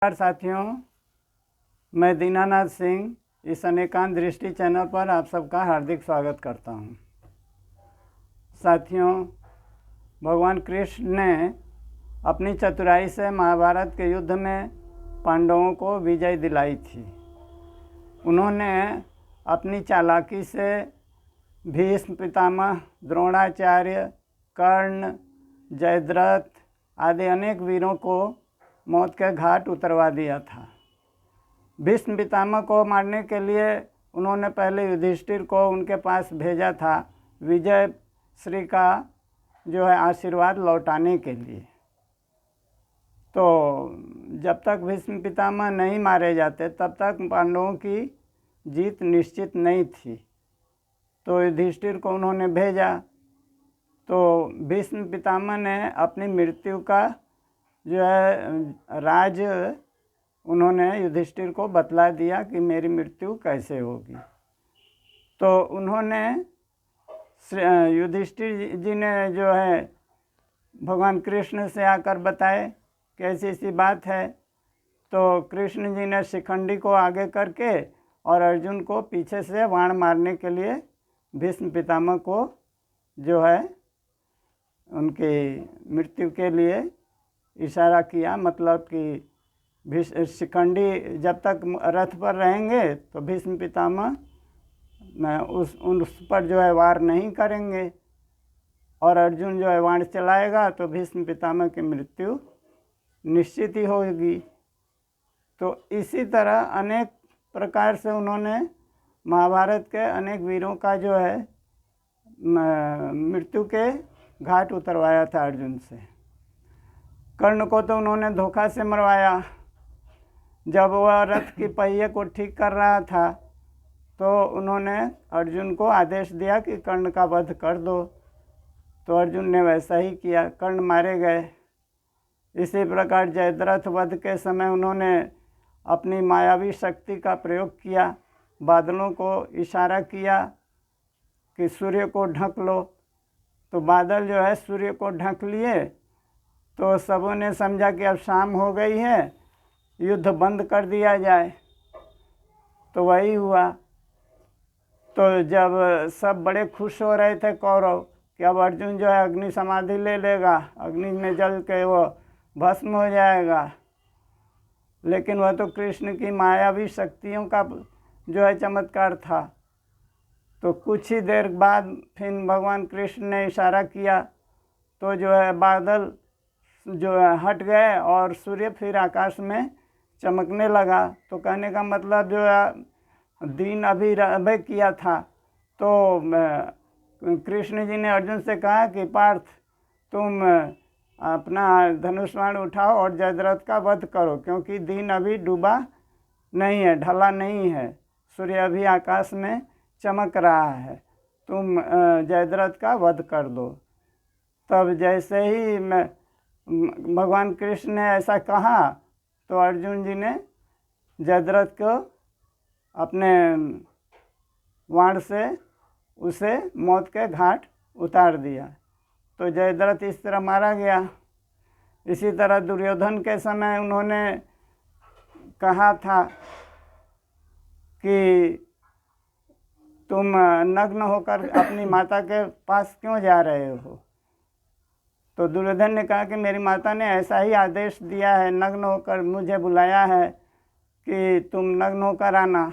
नमस्कार साथियों, मैं दीनानाथ सिंह इस अनेकांत दृष्टि चैनल पर आप सबका हार्दिक स्वागत करता हूं। साथियों, भगवान कृष्ण ने अपनी चतुराई से महाभारत के युद्ध में पांडवों को विजय दिलाई थी। उन्होंने अपनी चालाकी से भीष्म पितामह, द्रोणाचार्य, कर्ण, जयद्रथ आदि अनेक वीरों को मौत के घाट उतरवा दिया था। भीष्म पितामह को मारने के लिए उन्होंने पहले युधिष्ठिर को उनके पास भेजा था, विजय श्री का आशीर्वाद लौटाने के लिए। तो जब तक भीष्म पितामह नहीं मारे जाते तब तक पांडवों की जीत निश्चित नहीं थी। तो युधिष्ठिर को उन्होंने भेजा। तो भीष्म पितामह ने अपनी मृत्यु का राज उन्होंने युधिष्ठिर को बतला दिया कि मेरी मृत्यु कैसे होगी। तो उन्होंने युधिष्ठिर जी ने भगवान कृष्ण से आकर बताए कि ऐसी ऐसी बात है। तो कृष्ण जी ने शिखंडी को आगे करके और अर्जुन को पीछे से बाण मारने के लिए भीष्म पितामह को उनकी मृत्यु के लिए इशारा किया। मतलब कि शिखंडी जब तक रथ पर रहेंगे तो भीष्म पितामह उस पर वार नहीं करेंगे, और अर्जुन बाण चलाएगा तो भीष्म पितामह की मृत्यु निश्चित ही होगी। तो इसी तरह अनेक प्रकार से उन्होंने महाभारत के अनेक वीरों का मृत्यु के घाट उतरवाया था अर्जुन से। कर्ण को तो उन्होंने धोखा से मरवाया। जब वह रथ की पहिए को ठीक कर रहा था तो उन्होंने अर्जुन को आदेश दिया कि कर्ण का वध कर दो। तो अर्जुन ने वैसा ही किया, कर्ण मारे गए। इसी प्रकार जयद्रथ वध के समय उन्होंने अपनी मायावी शक्ति का प्रयोग किया, बादलों को इशारा किया कि सूर्य को ढक लो। तो बादल सूर्य को ढक लिए। तो सबों ने समझा कि अब शाम हो गई है, युद्ध बंद कर दिया जाए। तो वही हुआ। तो जब सब बड़े खुश हो रहे थे कौरव कि अब अर्जुन अग्नि समाधि ले लेगा, अग्नि में जल के वो भस्म हो जाएगा, लेकिन वह तो कृष्ण की मायावी शक्तियों का चमत्कार था। तो कुछ ही देर बाद फिर भगवान कृष्ण ने इशारा किया तो बादल हट गए और सूर्य फिर आकाश में चमकने लगा। तो कहने का मतलब दिन अभी किया था। तो कृष्ण जी ने अर्जुन से कहा कि पार्थ, तुम अपना धनुष बाण उठाओ और जयद्रथ का वध करो, क्योंकि दिन अभी डूबा नहीं है, ढला नहीं है, सूर्य अभी आकाश में चमक रहा है, तुम जयद्रथ का वध कर दो। तब जैसे ही भगवान कृष्ण ने ऐसा कहा तो अर्जुन जी ने जयद्रथ को अपने बाण से उसे मौत के घाट उतार दिया। तो जयद्रथ इस तरह मारा गया। इसी तरह दुर्योधन के समय उन्होंने कहा था कि तुम नग्न होकर अपनी माता के पास क्यों जा रहे हो। तो दुर्योधन ने कहा कि मेरी माता ने ऐसा ही आदेश दिया है, नग्न होकर मुझे बुलाया है कि तुम नग्न होकर आना।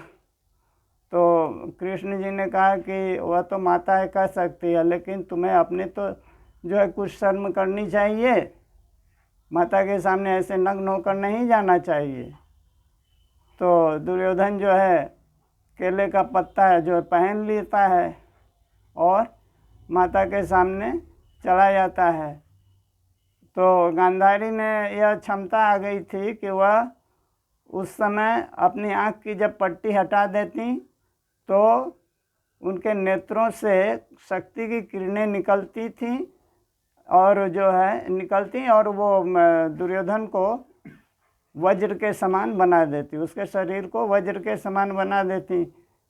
तो कृष्ण जी ने कहा कि वह तो माता है, कह सकती है, लेकिन तुम्हें अपने तो कुछ शर्म करनी चाहिए, माता के सामने ऐसे नग्न होकर नहीं जाना चाहिए। तो दुर्योधन केले का पत्ता पहन लेता है और माता के सामने चला जाता है। तो गांधारी में यह क्षमता आ गई थी कि वह उस समय अपनी आँख की जब पट्टी हटा देती तो उनके नेत्रों से शक्ति की किरणें निकलती थी और निकलती और वो दुर्योधन को वज्र के समान बना देती, उसके शरीर को वज्र के समान बना देती,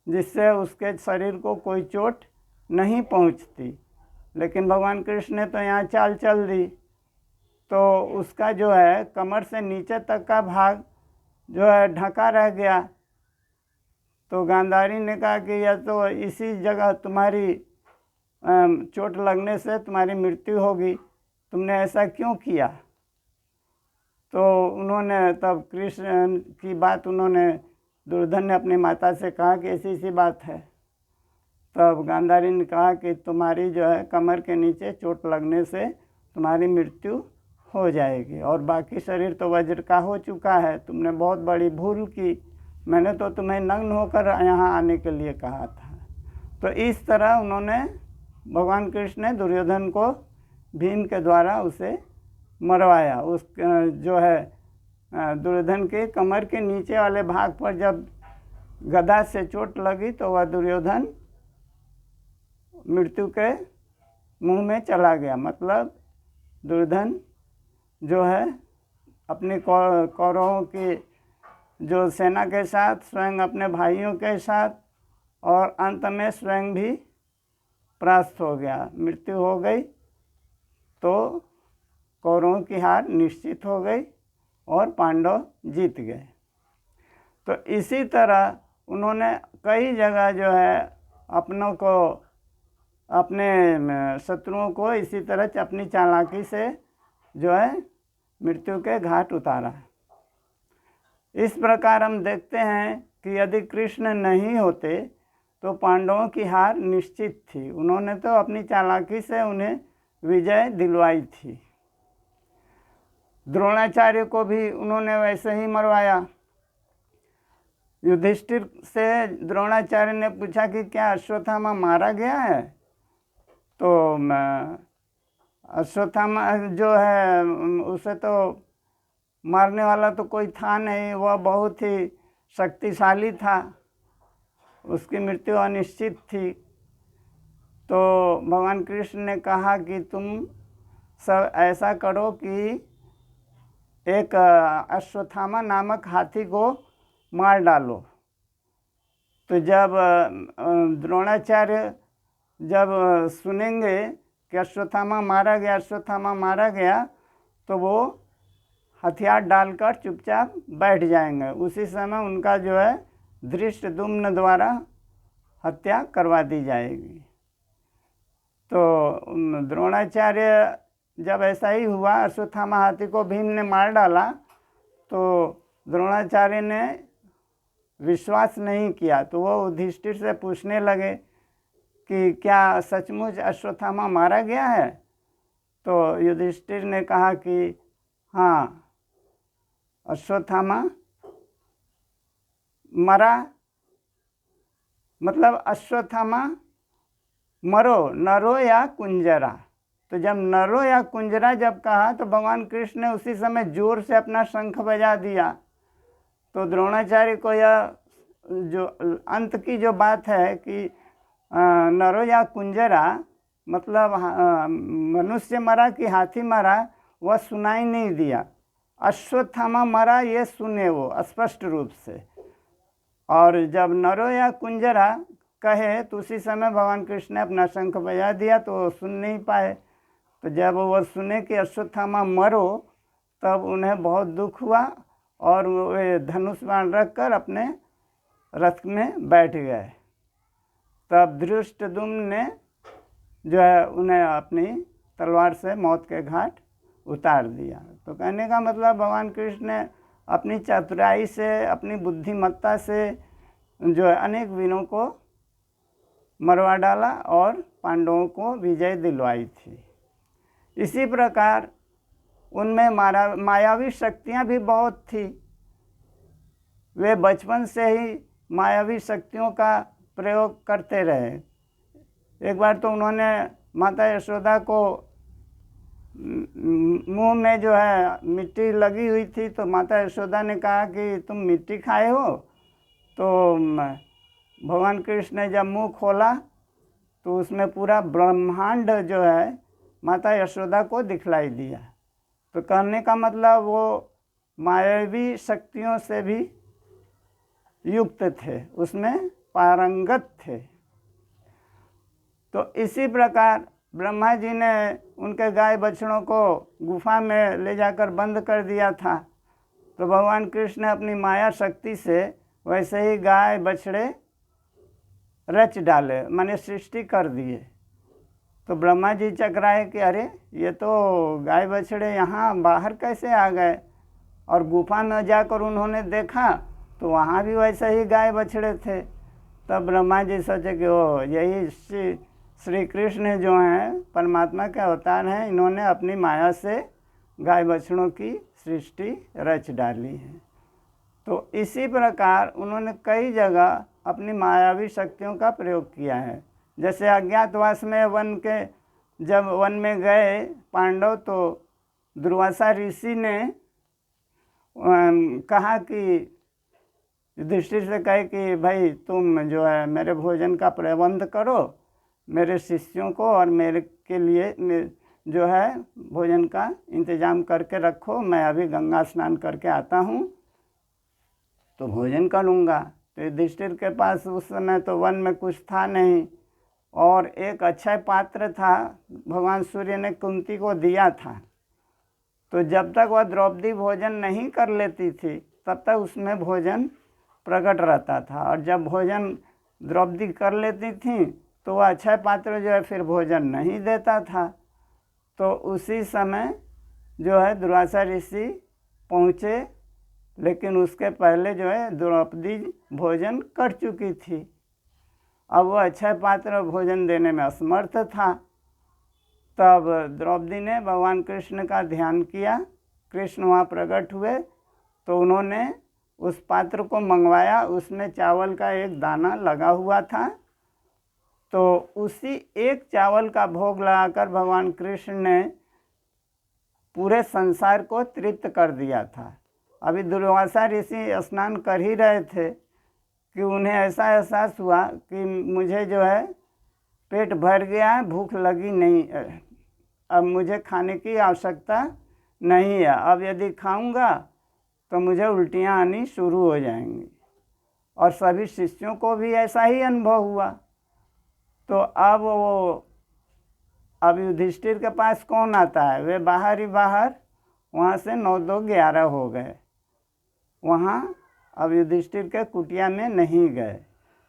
जिससे उसके शरीर को कोई चोट नहीं पहुंचती। लेकिन भगवान कृष्ण ने तो यहाँ चाल चल दी। तो उसका कमर से नीचे तक का भाग जो है ढका रह गया। तो गांधारी ने कहा कि यह तो इसी जगह तुम्हारी चोट लगने से तुम्हारी मृत्यु होगी, तुमने ऐसा क्यों किया। तो उन्होंने तब कृष्ण की बात उन्होंने दुर्योधन ने अपनी माता से कहा कि ऐसी ऐसी बात है। तब गांधारी ने कहा कि तुम्हारी जो है कमर के नीचे चोट लगने से तुम्हारी मृत्यु हो जाएगी, और बाकी शरीर तो वज्र का हो चुका है, तुमने बहुत बड़ी भूल की, मैंने तो तुम्हें नग्न होकर यहाँ आने के लिए कहा था। तो इस तरह उन्होंने भगवान कृष्ण ने दुर्योधन को भीम के द्वारा उसे मरवाया। उस जो है दुर्योधन के कमर के नीचे वाले भाग पर जब गदा से चोट लगी तो वह दुर्योधन मृत्यु के मुंह में चला गया। मतलब दुर्योधन जो है अपने कौरवों की जो सेना के साथ, स्वयं अपने भाइयों के साथ, और अंत में स्वयं भी परास्त हो गया, मृत्यु हो गई। तो कौरवों की हार निश्चित हो गई और पांडव जीत गए। तो इसी तरह उन्होंने कई जगह जो है अपनों को, अपने शत्रुओं को इसी तरह अपनी चालाकी से जो है मृत्यु के घाट उतारा। इस प्रकार हम देखते हैं कि यदि कृष्ण नहीं होते तो पांडवों की हार निश्चित थी। उन्होंने तो अपनी चालाकी से उन्हें विजय दिलवाई थी। द्रोणाचार्य को भी उन्होंने वैसे ही मरवाया। युधिष्ठिर से द्रोणाचार्य ने पूछा कि क्या अश्वत्थामा मारा गया है। तो अश्वत्थामा जो है उसे तो मारने वाला तो कोई था नहीं, वह बहुत ही शक्तिशाली था, उसकी मृत्यु अनिश्चित थी। तो भगवान कृष्ण ने कहा कि तुम सब ऐसा करो कि एक अश्वत्थामा नामक हाथी को मार डालो। तो जब द्रोणाचार्य जब सुनेंगे कि अश्वत्थामा मारा गया, अश्वत्थामा मारा गया, तो वो हथियार डालकर चुपचाप बैठ जाएंगे। उसी समय उनका जो है धृष्टद्युम्न द्वारा हत्या करवा दी जाएगी। तो द्रोणाचार्य जब ऐसा ही हुआ, अश्वत्थामा हाथी को भीम ने मार डाला, तो द्रोणाचार्य ने विश्वास नहीं किया। तो वो युधिष्ठिर से पूछने लगे कि क्या सचमुच अश्वत्थामा मारा गया है। तो युधिष्ठिर ने कहा कि हाँ, अश्वत्थामा मरा, मतलब अश्वत्थामा मरो, नरो या कुंजरा। तो जब नरो या कुंजरा जब कहा तो भगवान कृष्ण ने उसी समय जोर से अपना शंख बजा दिया। तो द्रोणाचार्य को यह जो अंत की जो बात है कि नरो या कुंजरा मतलब मनुष्य मरा कि हाथी मरा, वह सुनाई नहीं दिया। अश्वत्थामा मरा ये सुने वो स्पष्ट रूप से। और जब नरो या कुंजरा कहे तो उसी समय भगवान कृष्ण ने अपना शंख बजा दिया, तो सुन नहीं पाए। तो जब वो सुने कि अश्वत्थामा मरो, तब उन्हें बहुत दुख हुआ और वे धनुष बाण रख कर अपने रथ में बैठ गए। तब धृष्टद्युम्न ने जो है उन्हें अपनी तलवार से मौत के घाट उतार दिया। तो कहने का मतलब भगवान कृष्ण ने अपनी चतुराई से, अपनी बुद्धिमत्ता से जो है अनेक वीरों को मरवा डाला और पांडवों को विजय दिलवाई थी। इसी प्रकार उनमें मायावी शक्तियाँ भी बहुत थी। वे बचपन से ही मायावी शक्तियों का प्रयोग करते रहे। एक बार तो उन्होंने माता यशोदा को मुंह में जो है मिट्टी लगी हुई थी, तो माता यशोदा ने कहा कि तुम मिट्टी खाए हो। तो भगवान कृष्ण ने जब मुंह खोला तो उसमें पूरा ब्रह्मांड जो है माता यशोदा को दिखलाई दिया। तो कहने का मतलब वो मायावी शक्तियों से भी युक्त थे, उसमें पारंगत थे। तो इसी प्रकार ब्रह्मा जी ने उनके गाय बछड़ों को गुफा में ले जाकर बंद कर दिया था। तो भगवान कृष्ण ने अपनी माया शक्ति से वैसे ही गाय बछड़े रच डाले, माने सृष्टि कर दिए। तो ब्रह्मा जी चकराए कि अरे ये तो गाय बछड़े यहाँ बाहर कैसे आ गए, और गुफा में जाकर उन्होंने देखा तो वहाँ भी वैसे ही गाय बछड़े थे। तब ब्रह्मा जी सोचे कि ओ यही श्री कृष्ण जो हैं परमात्मा के अवतार हैं, इन्होंने अपनी माया से गाय बछड़ों की सृष्टि रच डाली है। तो इसी प्रकार उन्होंने कई जगह अपनी मायावी शक्तियों का प्रयोग किया है। जैसे अज्ञातवास में जब वन में गए पांडव, तो दुर्वासा ऋषि ने कहा कि युधिष्ठिर से कहे कि भाई तुम जो है मेरे भोजन का प्रबंध करो, मेरे शिष्यों को और मेरे के लिए जो है भोजन का इंतजाम करके रखो, मैं अभी गंगा स्नान करके आता हूँ तो भोजन करूँगा। तो युधिष्ठिर के पास उस समय तो वन में कुछ था नहीं, और एक अक्षय पात्र था, भगवान सूर्य ने कुंती को दिया था। तो जब तक वह द्रौपदी भोजन नहीं कर लेती थी तब तक उसमें भोजन प्रकट रहता था, और जब भोजन द्रौपदी कर लेती थी तो वह अक्षय पात्र जो है फिर भोजन नहीं देता था। तो उसी समय जो है दुर्वासा ऋषि पहुँचे, लेकिन उसके पहले जो है द्रौपदी भोजन कर चुकी थी। अब वह अक्षय पात्र भोजन देने में असमर्थ था। तब द्रौपदी ने भगवान कृष्ण का ध्यान किया, कृष्ण वहाँ प्रकट हुए, तो उन्होंने उस पात्र को मंगवाया, उसमें चावल का एक दाना लगा हुआ था। तो उसी एक चावल का भोग लगाकर भगवान कृष्ण ने पूरे संसार को तृप्त कर दिया था। अभी दुर्वासा ऋषि स्नान कर ही रहे थे कि उन्हें ऐसा एहसास हुआ कि मुझे जो है पेट भर गया है, भूख लगी नहीं, अब मुझे खाने की आवश्यकता नहीं है, अब यदि खाऊंगा तो मुझे उल्टियाँ आनी शुरू हो जाएंगी। और सभी शिष्यों को भी ऐसा ही अनुभव हुआ। तो अब युधिष्ठिर के पास कौन आता है, वे बाहर ही बाहर वहाँ से 9 2 11 हो गए, वहाँ अब युधिष्ठिर के कुटिया में नहीं गए।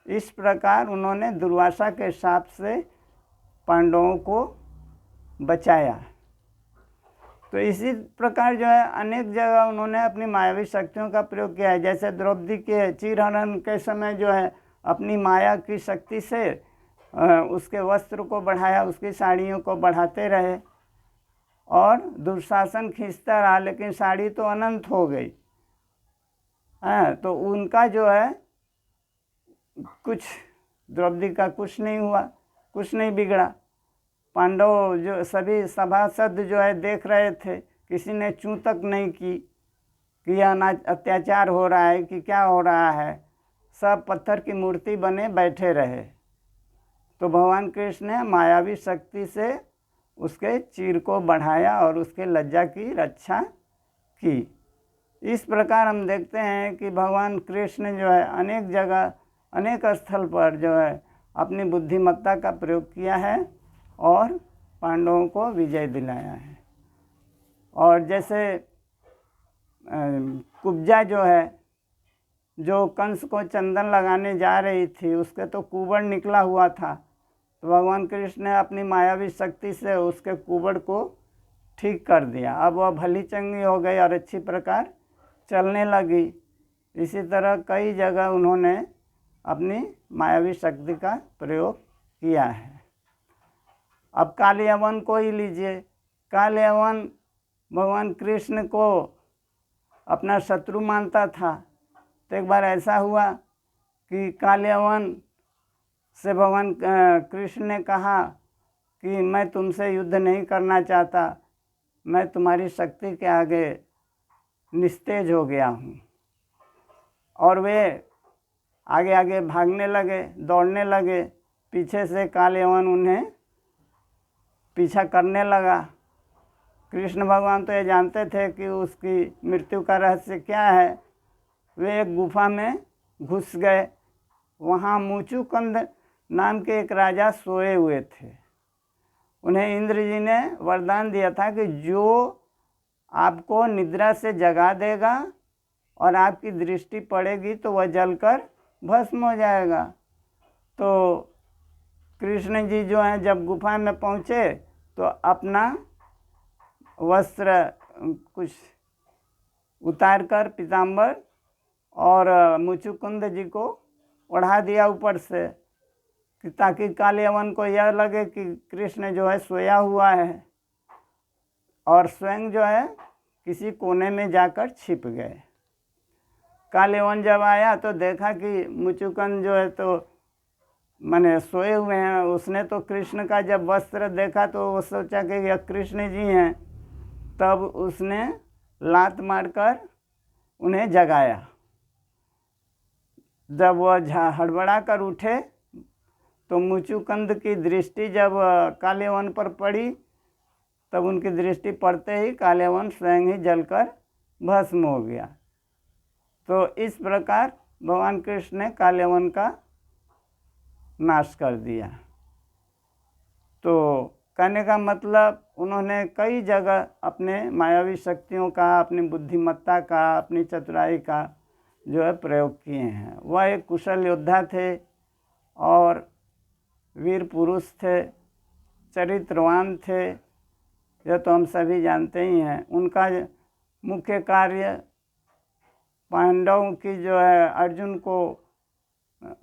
इस प्रकार उन्होंने दुर्वासा के शाप से पांडवों को बचाया। तो इसी प्रकार जो है अनेक जगह उन्होंने अपनी मायावी शक्तियों का प्रयोग किया है। जैसे द्रौपदी के चीरहरण के समय जो है अपनी माया की शक्ति से उसके वस्त्र को बढ़ाया, उसकी साड़ियों को बढ़ाते रहे, और दुशासन खींचता रहा, लेकिन साड़ी तो अनंत हो गई। तो उनका जो है कुछ, द्रौपदी का कुछ नहीं हुआ, कुछ नहीं बिगड़ा। पांडव जो सभी सभासद जो है देख रहे थे, किसी ने चूं तक नहीं की कि यह अत्याचार हो रहा है कि क्या हो रहा है, सब पत्थर की मूर्ति बने बैठे रहे। तो भगवान कृष्ण ने मायावी शक्ति से उसके चीर को बढ़ाया और उसके लज्जा की रक्षा की। इस प्रकार हम देखते हैं कि भगवान कृष्ण जो है अनेक जगह अनेक स्थल पर जो है अपनी बुद्धिमत्ता का प्रयोग किया है और पांडवों को विजय दिलाया है। और जैसे कुब्जा जो है, जो कंस को चंदन लगाने जा रही थी, उसके तो कुबड़ निकला हुआ था, तो भगवान कृष्ण ने अपनी मायावी शक्ति से उसके कुबड़ को ठीक कर दिया। अब वह भली चंगी हो गई और अच्छी प्रकार चलने लगी। इसी तरह कई जगह उन्होंने अपनी मायावी शक्ति का प्रयोग किया है। अब काल यवन को ही लीजिए। काल यवन भगवान कृष्ण को अपना शत्रु मानता था। तो एक बार ऐसा हुआ कि काल यवन से भगवान कृष्ण ने कहा कि मैं तुमसे युद्ध नहीं करना चाहता, मैं तुम्हारी शक्ति के आगे निस्तेज हो गया हूँ। और वे आगे आगे भागने लगे, दौड़ने लगे, पीछे से काल यवन उन्हें पीछा करने लगा। कृष्ण भगवान तो ये जानते थे कि उसकी मृत्यु का रहस्य क्या है। वे एक गुफा में घुस गए। वहाँ मुचुकुंद नाम के एक राजा सोए हुए थे। उन्हें इंद्र जी ने वरदान दिया था कि जो आपको निद्रा से जगा देगा और आपकी दृष्टि पड़ेगी तो वह जलकर भस्म हो जाएगा। तो कृष्ण जी जो हैं जब गुफा में पहुँचे तो अपना वस्त्र कुछ उतार कर पीताम्बर और मुचुकुंद जी को ओढ़ा दिया ऊपर से, कि ताकि कालियवन को यह लगे कि कृष्ण जो है सोया हुआ है, और स्वयं जो है किसी कोने में जाकर छिप गए। कालियवन जब आया तो देखा कि मुचुकुंद जो है तो माने सोए हुए हैं। उसने तो कृष्ण का जब वस्त्र देखा तो वो सोचा कि यह कृष्ण जी हैं, तब उसने लात मारकर उन्हें जगाया। जब वह हड़बड़ा कर उठे तो मुचुकुंद की दृष्टि जब कालियवन पर पड़ी, तब उनकी दृष्टि पड़ते ही कालियवन स्वयं ही जलकर भस्म हो गया। तो इस प्रकार भगवान कृष्ण ने कालियवन का नाश कर दिया। तो कहने का मतलब उन्होंने कई जगह अपने मायावी शक्तियों का, अपनी बुद्धिमत्ता का, अपनी चतुराई का जो है प्रयोग किए हैं। वह एक कुशल योद्धा थे और वीर पुरुष थे, चरित्रवान थे, यह तो हम सभी जानते ही हैं। उनका मुख्य कार्य पांडवों की जो है अर्जुन को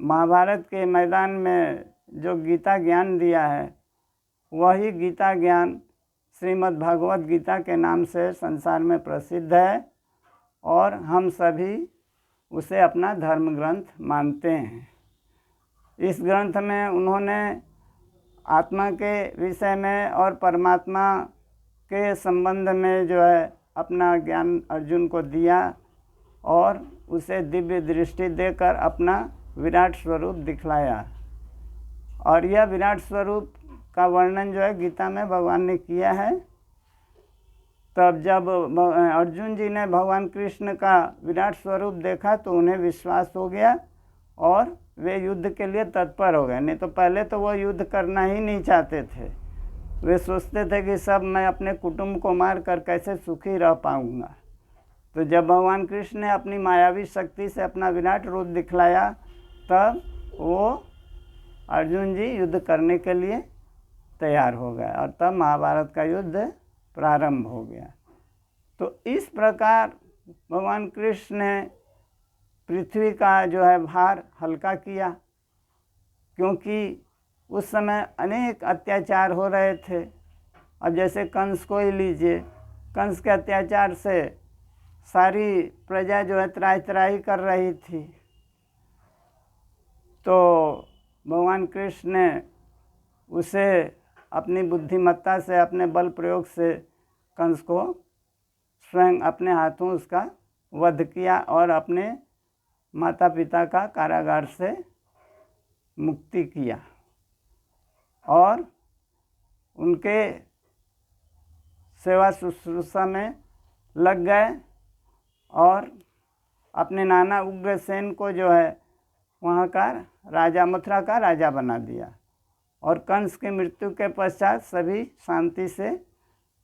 महाभारत के मैदान में जो गीता ज्ञान दिया है, वही गीता ज्ञान श्रीमद् भागवत गीता के नाम से संसार में प्रसिद्ध है और हम सभी उसे अपना धर्म ग्रंथ मानते हैं। इस ग्रंथ में उन्होंने आत्मा के विषय में और परमात्मा के संबंध में जो है अपना ज्ञान अर्जुन को दिया और उसे दिव्य दृष्टि देकर अपना विराट स्वरूप दिखलाया। और यह विराट स्वरूप का वर्णन जो है गीता में भगवान ने किया है। तब जब अर्जुन जी ने भगवान कृष्ण का विराट स्वरूप देखा तो उन्हें विश्वास हो गया और वे युद्ध के लिए तत्पर हो गए। नहीं तो पहले तो वो युद्ध करना ही नहीं चाहते थे। वे सोचते थे कि सब मैं अपने कुटुंब को मार कर कैसे सुखी रह पाऊँगा। तो जब भगवान कृष्ण ने अपनी मायावी शक्ति से अपना विराट रूप दिखलाया, तब वो अर्जुन जी युद्ध करने के लिए तैयार हो गए और तब महाभारत का युद्ध प्रारंभ हो गया। तो इस प्रकार भगवान कृष्ण ने पृथ्वी का जो है भार हल्का किया, क्योंकि उस समय अनेक अत्याचार हो रहे थे। अब जैसे कंस को ही लीजिए, कंस के अत्याचार से सारी प्रजा जो है त्राही त्राही कर रही थी। तो भगवान कृष्ण ने उसे अपनी बुद्धिमत्ता से, अपने बल प्रयोग से कंस को स्वयं अपने हाथों उसका वध किया और अपने माता पिता का कारागार से मुक्ति किया और उनके सेवा शुश्रूषा में लग गए और अपने नाना उग्रसेन को जो है वहाँ का राजा, मथुरा का राजा बना दिया। और कंस की मृत्यु के पश्चात सभी शांति से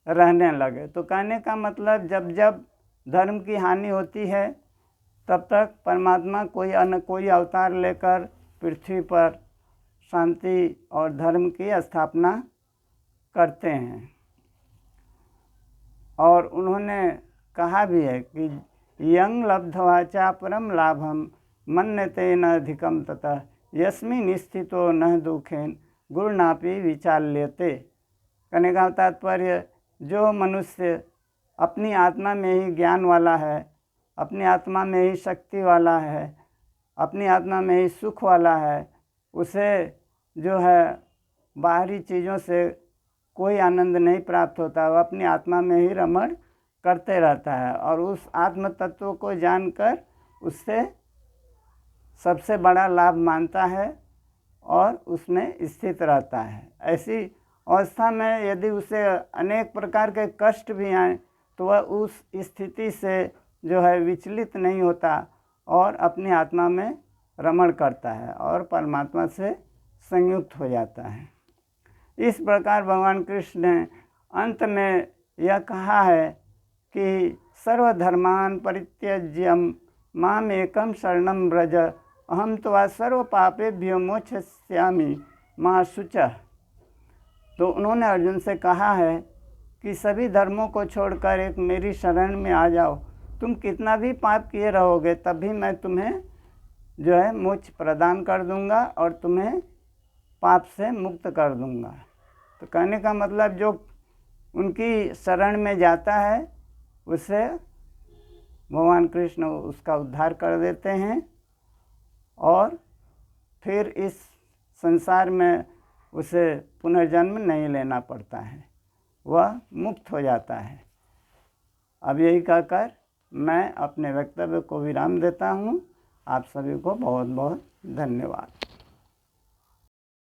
रहने लगे। तो कहने का मतलब जब जब धर्म की हानि होती है तब तक परमात्मा कोई अवतार लेकर पृथ्वी पर शांति और धर्म की स्थापना करते हैं। और उन्होंने कहा भी है कि यं लब्ध्वा च परम लाभम मन्यते न अधिकम ततः यस्मिन् स्थितो न दुखेन गुरुनापि विचाल्यते। कहने का तात्पर्य, जो मनुष्य अपनी आत्मा में ही ज्ञान वाला है, अपनी आत्मा में ही शक्ति वाला है, अपनी आत्मा में ही सुख वाला है, उसे जो है बाहरी चीज़ों से कोई आनंद नहीं प्राप्त होता। वह अपनी आत्मा में ही रमण करते रहता है और उस आत्म तत्व को जानकर उससे सबसे बड़ा लाभ मानता है और उसमें स्थित रहता है। ऐसी अवस्था में यदि उसे अनेक प्रकार के कष्ट भी आए तो वह उस स्थिति से जो है विचलित नहीं होता और अपनी आत्मा में रमण करता है और परमात्मा से संयुक्त हो जाता है। इस प्रकार भगवान कृष्ण ने अंत में यह कहा है कि सर्वधर्मान परित्यज्य माम एकम शरणम व्रज अहम त्वा सर्व पापेभ्यो मोक्षयिष्यामि मा शुचः। तो उन्होंने अर्जुन से कहा है कि सभी धर्मों को छोड़कर एक मेरी शरण में आ जाओ, तुम कितना भी पाप किए रहोगे तब भी मैं तुम्हें जो है मोक्ष प्रदान कर दूंगा और तुम्हें पाप से मुक्त कर दूंगा। तो कहने का मतलब जो उनकी शरण में जाता है उसे भगवान कृष्ण उसका उद्धार कर देते हैं और फिर इस संसार में उसे पुनर्जन्म नहीं लेना पड़ता है, वह मुक्त हो जाता है। अब यही कहकर मैं अपने वक्तव्य को विराम देता हूँ। आप सभी को बहुत बहुत धन्यवाद।